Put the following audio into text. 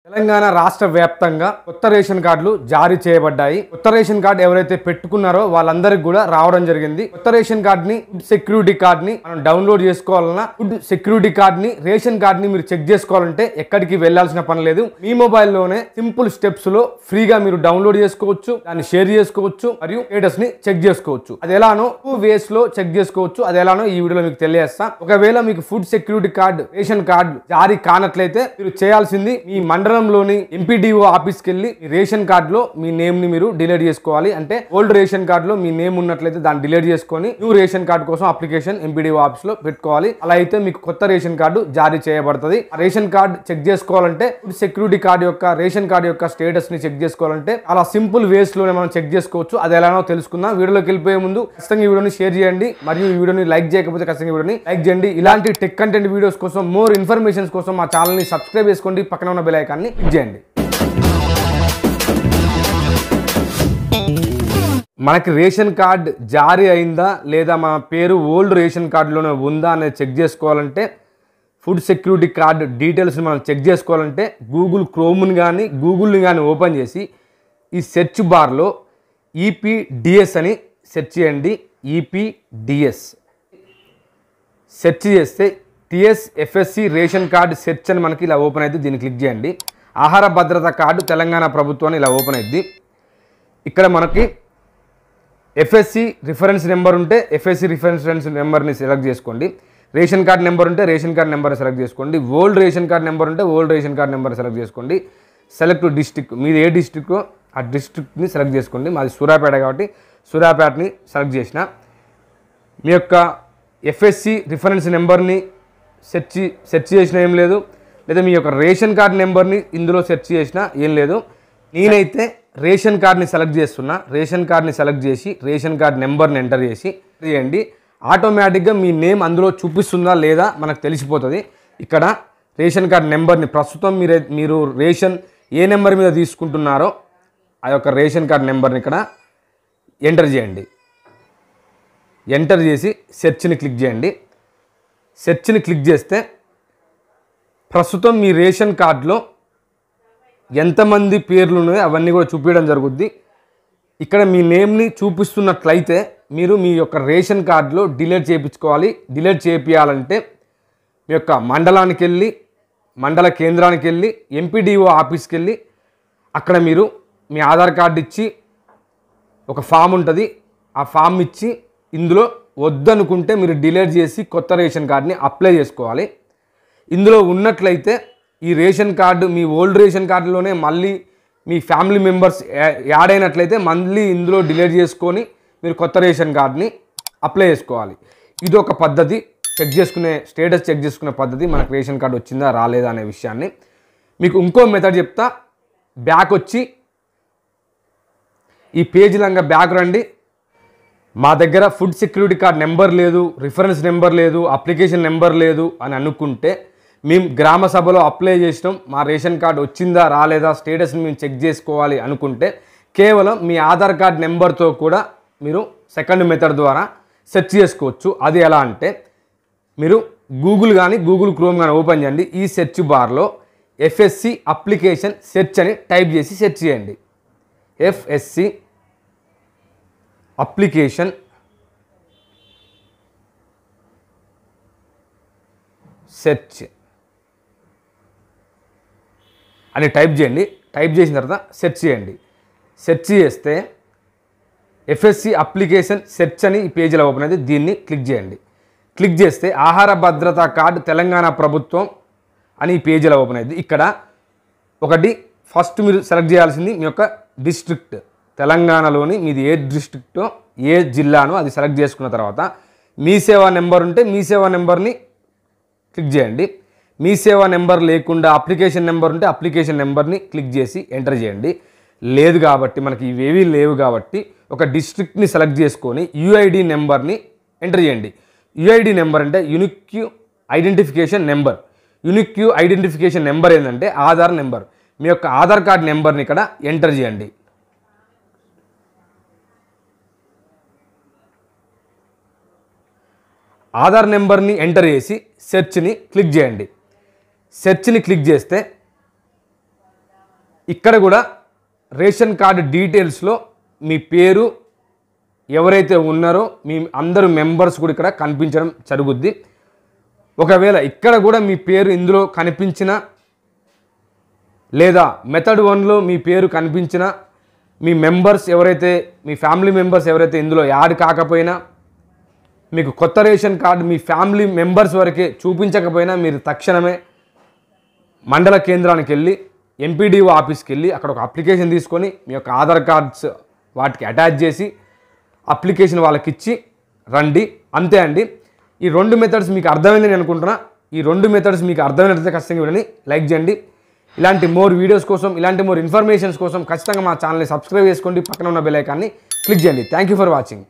తెలంగాణ రాష్ట్ర వ్యాప్తంగా కొత్త రేషన్ కార్డులు జారీ చేయబడ్డాయి. కొత్త రేషన్ కార్డు ఎవరైతే పెట్టుకున్నారో వాళ్ళందరికీ కూడా రావడం జరిగింది. కొత్త రేషన్ కార్డుని ఫుడ్ సెక్యూరిటీ కార్డుని మనం డౌన్లోడ్ చేసుకోవాలన్నా, ఫుడ్ సెక్యూరిటీ కార్డుని రేషన్ కార్డుని మీరు చెక్ చేసుకోవాలంటే ఎక్కడికి వెళ్లాల్సిన పని లేదు. మీ మొబైల్లోనే సింపుల్ స్టెప్స్ లో ఫ్రీగా మీరు డౌన్లోడ్ చేసుకోవచ్చు, దాన్ని షేర్ చేసుకోవచ్చు మరియు స్టేటస్ ని చెక్ చేసుకోవచ్చు. అది ఎలానో 2 ways లో చెక్ చేసుకోవచ్చు. అది ఎలానో ఈ వీడియోలో మీకు తెలియజేస్తా. ఒకవేళ మీకు food security card ration card జారీ కానట్లయితే మీరు చేయాల్సింది మీ మండలంలోని ఎంపీడీఓ ఆఫీస్కి వెళ్ళి రేషన్ కార్డులో మీ నేమ్ ని మీరు డిలీట్ చేసుకోవాలి. అంటే ఓల్డ్ రేషన్ కార్డులో మీ నేమ్ ఉన్నట్లయితే దాన్ని డిలీట్ చేసుకొని న్యూ రేషన్ కార్డు కోసం అప్లికేషన్ ఎంపీడీఓ ఆఫీస్ లో పెట్టుకోవాలి. అలా అయితే మీకు కొత్త రేషన్ కార్డు జారీ చేయబడుతుంది. ఆ రేషన్ కార్డు చెక్ చేసుకోవాలంటే ఫుడ్ సెక్యూరిటీ కార్డు యొక్క రేషన్ కార్డు యొక్క స్టేటస్ ని చెక్ చేసుకోవాలంటే అలా సింపుల్ వేస్ లోనే మనం చెక్ చేసుకోవచ్చు. అది ఎలానో తెలుసుకుందాం. వీడియోలోకి వెళ్ళిపోయే ముందు ఖచ్చితంగా ఈ వీడియోని షేర్ చేయండి మరియు ఈ వీడియోని లైక్ చేయకపోతే ఖచ్చితంగా వీడియోని లైక్ చేయండి. ఇలాంటి టెక్ కంటెంట్ వీడియోస్ కోసం, మోర్ ఇన్ఫర్మేషన్స్ కోసం మా ఛానల్ ని సబ్స్క్రైబ్ చేసుకోండి, పక్కన ఉన్న బెల్ ఐకాన్ ని క్లిక్ చేయండి. మనకి రేషన్ కార్డ్ జారీ అయిందా లేదా మన పేరు ఓల్డ్ రేషన్ కార్డులోనే ఉందా అనేది చెక్ చేసుకోవాలంటే, ఫుడ్ సెక్యూరిటీ కార్డు డీటెయిల్స్ని మనం చెక్ చేసుకోవాలంటే గూగుల్ క్రోమ్ని కానీ గూగుల్ని కానీ ఓపెన్ చేసి ఈ సెర్చ్ బార్లో ఈపీడిఎస్ అని సెర్చ్ చేయండి. ఈపీడిఎస్ సెర్చ్ చేస్తే టిఎస్ఎఫ్ఎస్సి రేషన్ కార్డు సెర్చ్ అని మనకి ఇలా ఓపెన్ అయితే దీన్ని క్లిక్ చేయండి. ఆహార భద్రత కార్డు తెలంగాణ ప్రభుత్వాన్ని ఇలా ఓపెన్ అయింది. ఇక్కడ మనకి ఎఫ్ఎస్సి రిఫరెన్స్ నెంబర్ ఉంటే ఎఫ్ఎస్సి రిఫరెన్స్ నెంబర్ని సెలెక్ట్ చేసుకోండి. రేషన్ కార్డ్ నెంబర్ ఉంటే రేషన్ కార్డ్ నెంబర్ని సెలెక్ట్ చేసుకోండి. ఓల్డ్ రేషన్ కార్డ్ నెంబర్ ఉంటే old ration card number select చేసుకోండి. సెలెక్ట్ డిస్ట్రిక్ట్, మీది ఏ డిస్ట్రిక్ట్ ఆ డిస్ట్రిక్ట్ని సెలెక్ట్ చేసుకోండి. మాది సూర్యాపేట కాబట్టి సూర్యాపేటని సెలెక్ట్ చేసిన. మీ యొక్క ఎఫ్ఎస్సి రిఫరెన్స్ నెంబర్ని సెర్చ్ చేసిన ఏం లేదు, లేదా మీ యొక్క రేషన్ కార్డ్ నెంబర్ని ఇందులో సెర్చ్ చేసినా ఏం లేదు. నేనైతే రేషన్ కార్డ్ని సెలెక్ట్ చేస్తున్నా. రేషన్ కార్డ్ని సెలెక్ట్ చేసి రేషన్ కార్డ్ నెంబర్ని ఎంటర్ చేయండి. ఆటోమేటిక్గా మీ నేమ్ అందులో చూపిస్తుందా లేదా మనకు తెలిసిపోతుంది. ఇక్కడ రేషన్ కార్డ్ నెంబర్ని ప్రస్తుతం మీరు రేషన్ ఏ నెంబర్ మీద తీసుకుంటున్నారో ఆ యొక్క రేషన్ కార్డ్ నెంబర్ని ఇక్కడ ఎంటర్ చేయండి. ఎంటర్ చేసి సెర్చ్ని క్లిక్ చేయండి. సెర్చ్ని క్లిక్ చేస్తే ప్రస్తుతం మీ రేషన్ కార్డులో ఎంతమంది పేర్లు ఉన్నాయో అవన్నీ కూడా చూపించడం జరుగుద్ది. ఇక్కడ మీ నేమ్ని చూపిస్తున్నట్లయితే మీరు మీ యొక్క రేషన్ కార్డులో డిలీట్ చేయించుకోవాలి. డిలీట్ చేయించాలంటే మీ యొక్క మండలానికి వెళ్ళి, మండల కేంద్రానికి వెళ్ళి, ఎంపీడీఓ ఆఫీస్కి వెళ్ళి అక్కడ మీరు మీ ఆధార్ కార్డు ఇచ్చి ఒక ఫామ్ ఉంటుంది, ఆ ఫామ్ ఇచ్చి ఇందులో వద్దనుకుంటే మీరు డిలీట్ చేసి కొత్త రేషన్ కార్డుని అప్లై చేసుకోవాలి. ఇందులో ఉన్నట్లయితే ఈ రేషన్ కార్డు మీ ఓల్డ్ రేషన్ కార్డులోనే మళ్ళీ మీ ఫ్యామిలీ మెంబర్స్ యాడ్ అయినట్లయితే మళ్ళీ ఇందులో డిలీట్ చేసుకొని మీరు కొత్త రేషన్ కార్డుని అప్లై చేసుకోవాలి. ఇది ఒక పద్ధతి, స్టేటస్ చెక్ చేసుకునే పద్ధతి. మనకు రేషన్ కార్డు వచ్చిందా రాలేదా అనే విషయాన్ని మీకు ఇంకో మెథడ్ చెప్తా. బ్యాక్ వచ్చి ఈ పేజీలంగా బ్యాక్ రండి. మా దగ్గర ఫుడ్ సెక్యూరిటీ కార్డ్ నెంబర్ లేదు, రిఫరెన్స్ నెంబర్ లేదు, అప్లికేషన్ నెంబర్ లేదు అని అనుకుంటే, మేము గ్రామ సభలో అప్లై చేసినాం, మా రేషన్ కార్డు వచ్చిందా రాలేదా స్టేటస్ని మేము చెక్ చేసుకోవాలి అనుకుంటే కేవలం మీ ఆధార్ కార్డ్ నెంబర్తో కూడా మీరు సెకండ్ మెథడ్ ద్వారా సెర్చ్ చేసుకోవచ్చు. అది ఎలా అంటే మీరు గూగుల్ కానీ గూగుల్ క్రోమ్ కానీ ఓపెన్ చేయండి. ఈ సెర్చ్ బార్లో ఎఫ్ఎస్సి అప్లికేషన్ సెర్చ్ అని టైప్ చేసి సెర్చ్ చేయండి. ఎఫ్ఎస్సి అప్లికేషన్ సెర్చ్ అని టైప్ చేయండి. టైప్ చేసిన తర్వాత సెర్చ్ చేయండి. సెర్చ్ చేస్తే ఎఫ్ఎస్సి అప్లికేషన్ సెర్చ్ అని ఈ పేజీలో ఓపెన్ అయితే దీన్ని క్లిక్ చేయండి. క్లిక్ చేస్తే ఆహార భద్రతా కార్డు తెలంగాణ ప్రభుత్వం అని ఈ పేజీలో ఓపెన్ అయింది. ఇక్కడ ఒకటి ఫస్ట్ మీరు సెలెక్ట్ చేయాల్సింది మీ యొక్క డిస్ట్రిక్ట్, తెలంగాణలోని మీది ఏ డిస్ట్రిక్టో ఏ జిల్లానో అది సెలెక్ట్ చేసుకున్న తర్వాత మీ సేవా నెంబర్ ఉంటే మీ సేవా నెంబర్ని క్లిక్ చేయండి. మీ సేవా నెంబర్ లేకుండా అప్లికేషన్ నెంబర్ ఉంటే అప్లికేషన్ నెంబర్ని క్లిక్ చేసి ఎంటర్ చేయండి. లేదు కాబట్టి మనకి ఇవేవీ లేవు కాబట్టి ఒక డిస్ట్రిక్ట్ని సెలెక్ట్ చేసుకొని యూఐడి నెంబర్ని ఎంటర్ చేయండి. యూఐడి నెంబర్ అంటే unique identification number. Unique identification number ఏంటంటే ఆధార్ నెంబర్. మీ యొక్క ఆధార్ కార్డ్ నెంబర్ని ఇక్కడ ఎంటర్ చేయండి. ఆధార్ నెంబర్ని ఎంటర్ చేసి సెర్చ్ని క్లిక్ చేయండి. సెర్చ్ని క్లిక్ చేస్తే ఇక్కడ కూడా రేషన్ కార్డు డీటెయిల్స్లో మీ పేరు ఎవరైతే ఉన్నారో మీ అందరు మెంబర్స్ కూడా ఇక్కడ కనిపించడం జరుగుద్ది. ఒకవేళ ఇక్కడ కూడా మీ పేరు ఇందులో కనిపించిన లేదా మెథడ్ 1లో మీ పేరు కనిపించిన మీ మెంబర్స్ ఎవరైతే మీ ఫ్యామిలీ మెంబర్స్ ఎవరైతే ఇందులో యాడ్ కాకపోయినా మీకు కొత్త రేషన్ కార్డు మీ ఫ్యామిలీ మెంబర్స్ వరకే చూపించకపోయినా మీరు తక్షణమే మండల కేంద్రానికి వెళ్ళి ఎంపీడీఓ ఆఫీస్కి వెళ్ళి అక్కడ ఒక అప్లికేషన్ తీసుకొని మీ యొక్క ఆధార్ కార్డ్స్ వాటికి అటాచ్ చేసి అప్లికేషన్ వాళ్ళకి ఇచ్చి రండి. అంతే అండి. ఈ 2 మెథడ్స్ మీకు అర్థమైందని అనుకుంటున్నా. ఈ 2 మెథడ్స్ మీకు అర్థమైనట్లయితే ఖచ్చితంగా వీడియోని లైక్ చేయండి. ఇలాంటి మోర్ వీడియోస్ కోసం ఇలాంటి మోర్ ఇన్ఫర్మేషన్స్ కోసం ఖచ్చితంగా మా ఛానల్ని సబ్స్క్రైబ్ చేసుకోండి. పక్కన ఉన్న బెల్ ఐకాన్ని క్లిక్ చేయండి. Thank you for watching.